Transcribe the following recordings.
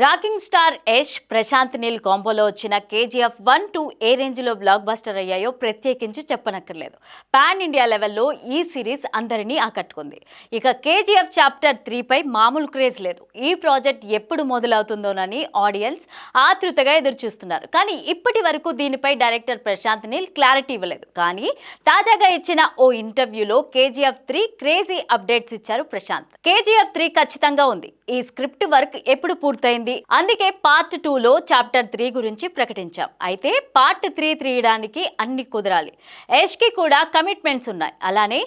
Rocking star Yash Prashanth Neel కాంబోలో వచ్చిన KGF 1, 2 ఏ రేంజ్లో block buster అయ్యాయో ప్రత్యేకించి చెప్పనక్కర్లేదు. పాన్ ఇండియా లెవెల్లో ఈ సిరీస్ అందరినీ ఆకట్టుకుంది. ఇక కేజీఎఫ్ చాప్టర్ 3 పై మామూలు క్రేజ్ లేదు. ఈ ప్రాజెక్ట్ ఎప్పుడు మొదలవుతుందోనని ఆడియన్స్ ఆతృతగా ఎదురుచూస్తున్నారు. కానీ ఇప్పటి వరకు దీనిపై డైరెక్టర్ ప్రశాంత్ నీల్ క్లారిటీ ఇవ్వలేదు. కానీ తాజాగా ఇచ్చిన ఓ ఇంటర్వ్యూలో కేజీఎఫ్ 3 క్రేజీ అప్డేట్స్ ఇచ్చారు ప్రశాంత్. కేజీఎఫ్ 3 ఖచ్చితంగా ఉంది. ఈ స్క్రిప్ట్ వర్క్ ఎప్పుడు పూర్తయింది, అందుకే పార్ట్ 2 లో చాప్టర్ 3 గురించి ప్రకటించాం. అయితే పార్ట్ 3 తీయడానికి అన్ని కుదరాలి. యష్ కి కూడా కమిట్మెంట్స్ ఉన్నాయి. అలానే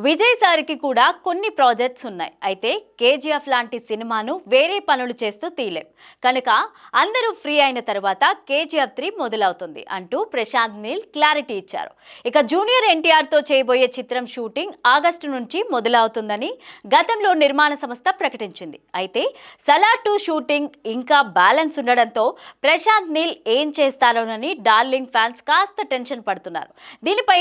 విజయ్ సార్ కి కూడా కొన్ని ప్రాజెక్ట్స్ ఉన్నాయి. అయితే కేజీఎఫ్ లాంటి సినిమాను వేరే పనులు చేస్తూ తీయలేం కనుక అందరూ ఫ్రీ అయిన తర్వాత కేజీఎఫ్ 3 మొదలవుతుంది అంటూ ప్రశాంత్ నీల్ క్లారిటీ ఇచ్చారు. ఇక జూనియర్ ఎన్టీఆర్ తో చేయబోయే చిత్రం షూటింగ్ ఆగస్టు నుంచి మొదలవుతుందని గతంలో నిర్మాణ సంస్థ ప్రకటించింది. అయితే సలార్ 2 షూటింగ్ ఇంకా బ్యాలెన్స్ ఉండడంతో ప్రశాంత్ నీల్ ఏం చేస్తారోనని డార్లింగ్ ఫ్యాన్స్ కాస్త టెన్షన్ పడుతున్నారు. దీనిపై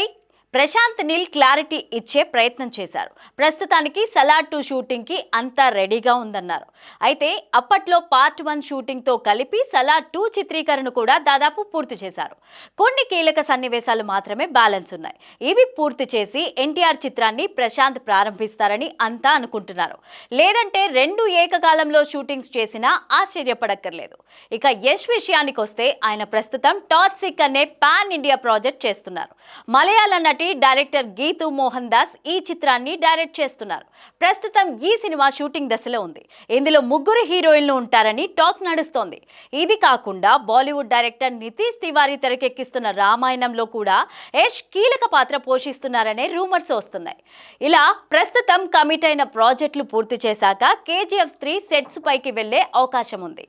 ప్రశాంత్ నీల్ క్లారిటీ ఇచ్చే ప్రయత్నం చేశారు. ప్రస్తుతానికి సలార్ 2 షూటింగ్కి అంతా రెడీగా ఉందన్నారు. అయితే అప్పట్లో పార్ట్ 1 షూటింగ్తో కలిపి సలార్ 2 చిత్రీకరణ కూడా దాదాపు పూర్తి చేశారు. కొన్ని కీలక సన్నివేశాలు మాత్రమే బ్యాలెన్స్ ఉన్నాయి. ఇవి పూర్తి చేసి ఎన్టీఆర్ చిత్రాన్ని ప్రశాంత్ ప్రారంభిస్తారని అంతా అనుకుంటున్నారు. లేదంటే 2 ఏకకాలంలో షూటింగ్స్ చేసినా ఆశ్చర్యపడక్కర్లేదు. ఇక యష్ విషయానికి వస్తే ఆయన ప్రస్తుతం టాక్సిక్ అనే పాన్ ఇండియా ప్రాజెక్ట్ చేస్తున్నారు. మలయాళ నటి డైరెక్టర్ గీతూ మోహన్ దాస్ ఈ చిత్రాన్ని డైరెక్ట్ చేస్తున్నారు. ప్రస్తుతం ఈ సినిమా షూటింగ్ దశలో ఉంది. ఇందులో 3 హీరోయిన్లు ఉంటారని టాక్ నడుస్తోంది. ఇది కాకుండా బాలీవుడ్ డైరెక్టర్ నితీష్ తివారీ తెరకెక్కిస్తున్న రామాయణంలో కూడా యష్ కీలక పాత్ర పోషిస్తున్నారనే రూమర్స్ వస్తున్నాయి. ఇలా ప్రస్తుతం కమిట్ అయిన ప్రాజెక్టులు పూర్తి చేశాక కేజీఎఫ్ 3 సెట్స్ పైకి వెళ్లే అవకాశం ఉంది.